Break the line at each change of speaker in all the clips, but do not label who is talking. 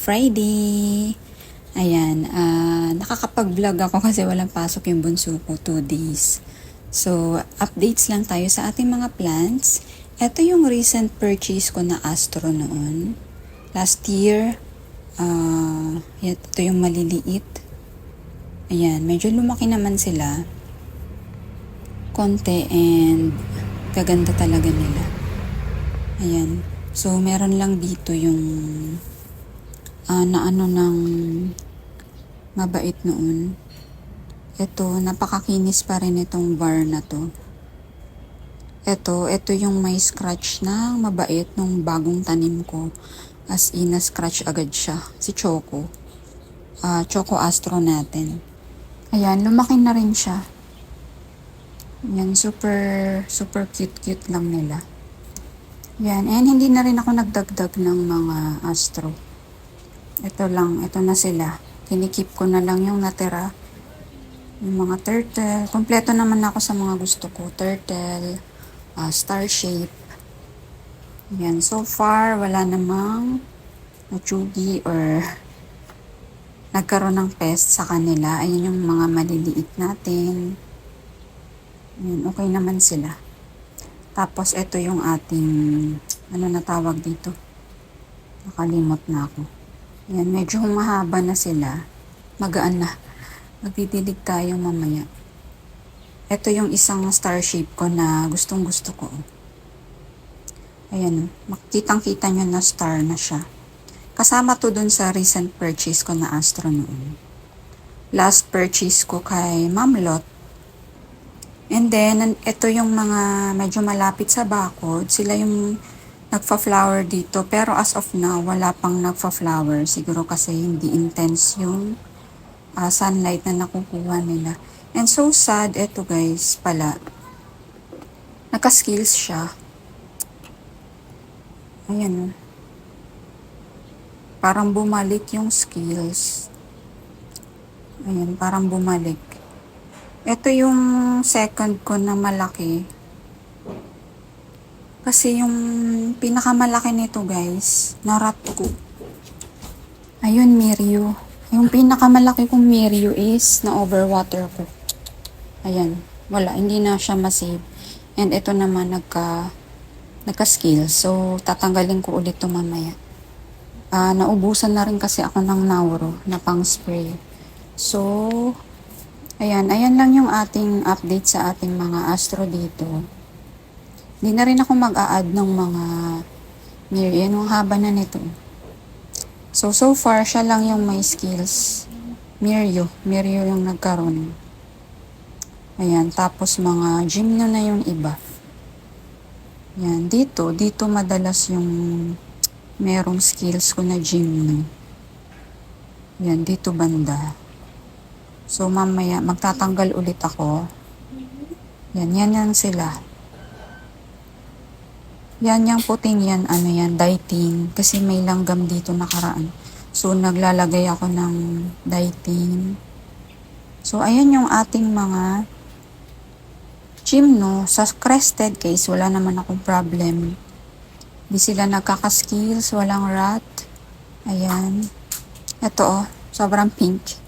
Friday! Ayan, nakakapag-vlog ako kasi walang pasok yung bunso ko, 2 days. So, updates lang tayo sa ating mga plants. Ito yung recent purchase ko na Astro noon. Last year, ito yung maliliit. Ayan, medyo lumaki naman sila. Konti and gaganda talaga nila. Ayan. So, meron lang dito yung na ano ng mabait noon. Ito, napakakinis pa rin itong bar na to. Ito yung may scratch na mabait nung bagong tanim ko. As in, na-scratch agad siya. Si Choco. Choco Astro natin. Ayan, lumaki na rin siya. Ayan, super cute lang nila. Yan, and hindi na rin ako nagdagdag ng mga Astro. Ito na sila. Kinikip ko na lang yung natira. Yung mga turtle. Kompleto naman ako sa mga gusto ko. Turtle, star shape. Yan, so far, wala namang natsugi or nagkaroon ng pest sa kanila. Ayun yung mga maliliit natin. Yan, okay naman sila. Tapos, ito yung ating, ano na tawag dito? Nakalimot na ako. Yan, medyo humahaba na sila. Magaan na. Magdidilig tayo mamaya. Ito yung isang star shape ko na gustong gusto ko. Ayan, makitang-kita nyo na star na siya. Kasama to dun sa recent purchase ko na Astro noon. Last purchase ko kay Ma'am Lot. And then, ito yung mga medyo malapit sa bakod. Sila yung nagfa-flower dito. Pero as of now, wala pang nagfa-flower. Siguro kasi hindi intense yung sunlight na nakukuha nila. And so sad, ito guys pala. Naka-skills siya. Ayan. Parang bumalik yung skills. Ayan, parang bumalik. Ito yung second ko na malaki. Kasi yung pinakamalaki nito guys, narat ko. Ayun, Mirio. Yung pinakamalaki kong Mirio is na overwater ko. Ayan, wala, hindi na siya masave. And ito naman nagka-skill. So, tatanggalin ko ulit ito mamaya. Naubusan na rin kasi ako ng Nauro na pang spray. So, ayan lang yung ating update sa ating mga Astro dito. Hindi na rin ako mag-a-add ng mga Mirio. Yan, ang haba na nito. So far, siya lang yung may skills. Mirio yung nagkaroon. Ayan, tapos mga Gymno na yung iba. Yan, dito madalas yung merong skills ko na Gymno. Yan, dito banda. So, mamaya, magtatanggal ulit ako. Yan sila. Yan, yung puting yan, dighting. Kasi may langgam dito nakaraan. So, naglalagay ako ng dighting. So, ayan yung ating mga Gymno. Sa crested case, wala naman akong problem. Di sila nagkakaskills, walang rat. Ayan. Ito, sobrang pink.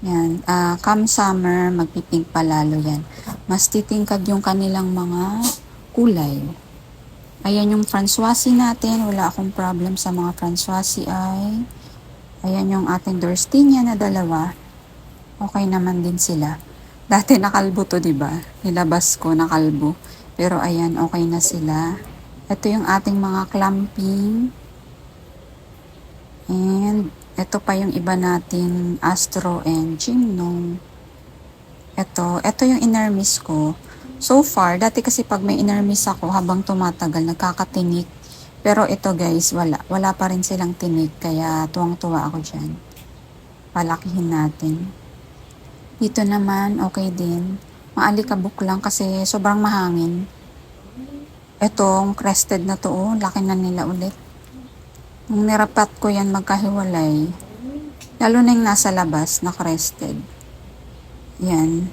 Yan, come summer, magpipink palalo yan. Mas titingkad yung kanilang mga kulay. Ayan yung Françoise natin, wala akong problem sa mga Françoise ay. Ayan yung ating Dorstinia na dalawa. Okay naman din sila. Dati nakalbo to, diba? Nilabas ko nakalbo. Pero ayan, okay na sila. Ito yung ating mga clamping. And ito pa yung iba nating Astro and Gymno. Ito yung inermis ko. So far, dati kasi pag may inermis ako habang tumatagal, nagkakatinik. Pero ito guys, wala pa rin silang tinik. Kaya tuwang-tuwa ako dyan. Palakihin natin. Dito naman, okay din. Maalikabok lang kasi sobrang mahangin. Itong crested na to, laki na nila ulit. Nung nirapat ko yan magkahiwalay, lalo na yung nasa labas na crested. Yan.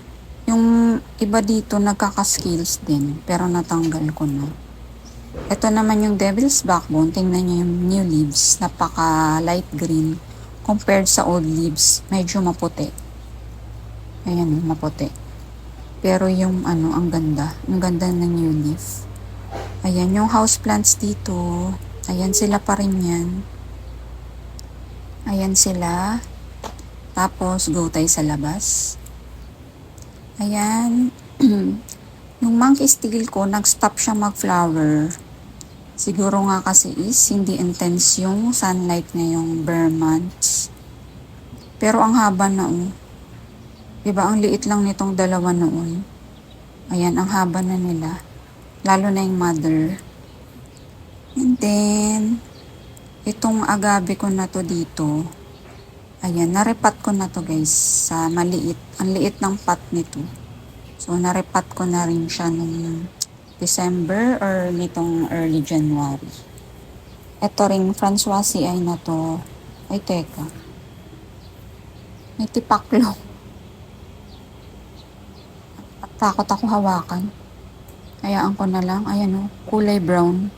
Yung iba dito nagkaka-skills din, pero natanggal ko na. Ito naman yung Devil's Backbone. Tingnan nyo yung new leaves. Napaka light green. Compared sa old leaves, medyo maputi. Ayan, maputi. Pero yung ano, ang ganda. Ang ganda ng new leaf. Ayan, yung houseplants dito. Ayan sila pa rin yan. Ayan sila. Tapos, go tayo sa labas. Ayan. Yung monkey steel ko, nag-stop siya mag-flower. Siguro nga kasi is, hindi intense yung sunlight ngayong bare months. Pero ang haba na Diba, ang liit lang nitong dalawa noon. Ayan, ang haba na nila. Lalo na yung mother. And then, itong agave ko na to dito. Ayan, narepat ko na to guys sa maliit. Ang liit ng pot nito. So, narepat ko na rin siya nung December or nitong early January. Ito ring Françoise ay na to. Ay, teka. May tipaklo. Takot ako hawakan. Hayaan ko na lang. Ayan kulay brown.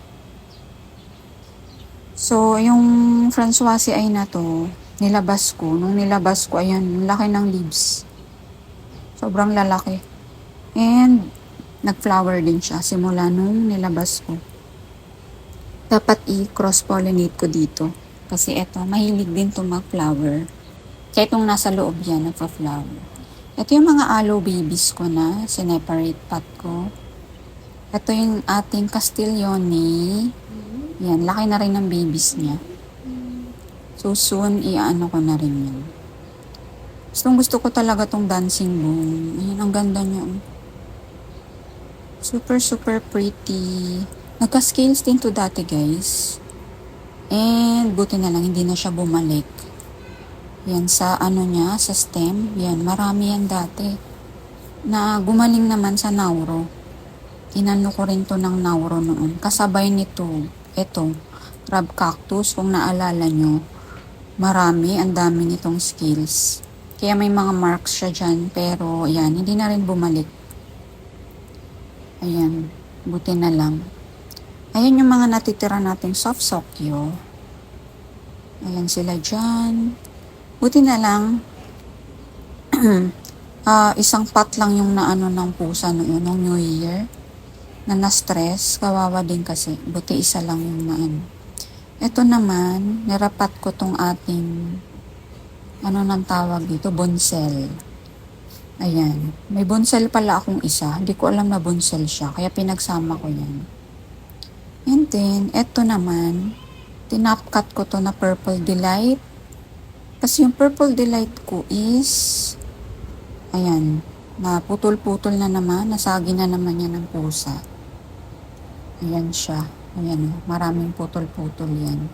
So, yung Françoise ay na to, nilabas ko. Nung nilabas ko, ayan, laki ng leaves. Sobrang lalaki. And, nag-flower din siya simula nung nilabas ko. Dapat i-cross-pollinate ko dito. Kasi eto, mahilig din to mag-flower. Kaya itong nasa loob yan, nagpa-flower. Ito yung mga aloe babies ko na, sineparate pot ko. Ito yung ating Castiglione. Yan, laki na rin ng babies niya. So soon, i-ano ko na rin yan. Gusto ko talaga tong dancing boom. Ayan, ang ganda niya. Super, super pretty. Nagka-scales din to dati, guys. And, buti na lang, hindi na siya bumalik. Yan, sa ano niya, sa stem. Yan, marami yan dati. Na gumaling naman sa Nauro. Inano ko rin to ng Nauro noon. Kasabay nito, ito, crab cactus, kung naalala nyo. Marami, ang dami nitong scales. Kaya may mga marks siya dyan, pero yan, hindi na rin bumalik. Ayan, buti na lang. Ayan yung mga natitira nating soft sokyo. Ayan sila dyan. Buti na lang, isang pot lang yung naano ng pusa noon, nung New Year. Na na-stress, kawawa din kasi. Buti isa lang yung naano. Ito naman, nirapat ko tong ating, ano nang tawag dito, bonsel. Ayan. May bonsel pala akong isa. Hindi ko alam na bonsel siya, kaya pinagsama ko yan. And then, ito naman, tinapkat ko to na Purple Delight. Kasi yung Purple Delight ko is, ayan, naputol-putol na naman, nasagi na naman yan ng pusa. Ayan siya. Ayan, maraming putol-putol yan.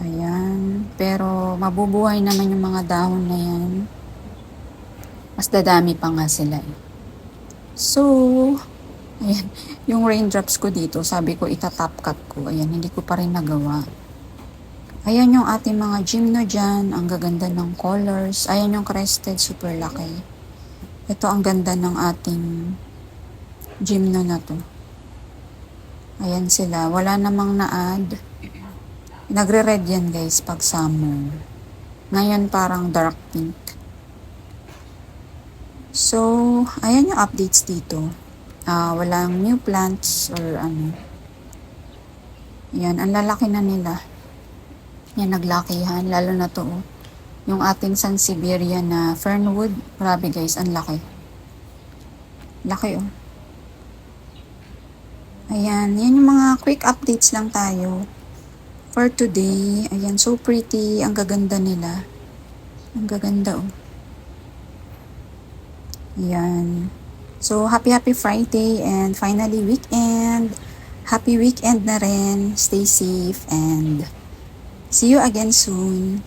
Ayan, pero mabubuhay naman yung mga dahon na yan. Mas dadami pa nga sila eh. So, ayan, yung raindrops ko dito, sabi ko itatop cut ko. Ayan, hindi ko pa rin nagawa. Ayan yung ating mga gymno dyan. Ang gaganda ng colors. Ayan yung crested, super laki. Ito ang ganda ng ating gymno na to. Ayan sila. Wala namang na-add. Nagre-red yan guys pag summer. Ngayon parang dark pink. So, ayan yung updates dito. Walang new plants or ano. Ayan, ang lalaki na nila. Yan, naglakihan. Lalo na to, yung ating Sansevieria na Fernwood. Grabe guys, ang laki. Laki Ayan, yan yung mga quick updates lang tayo. For today, ayan, so pretty. Ang gaganda nila. Ang gaganda Ayan. So, happy Friday and finally weekend. Happy weekend na rin. Stay safe and see you again soon.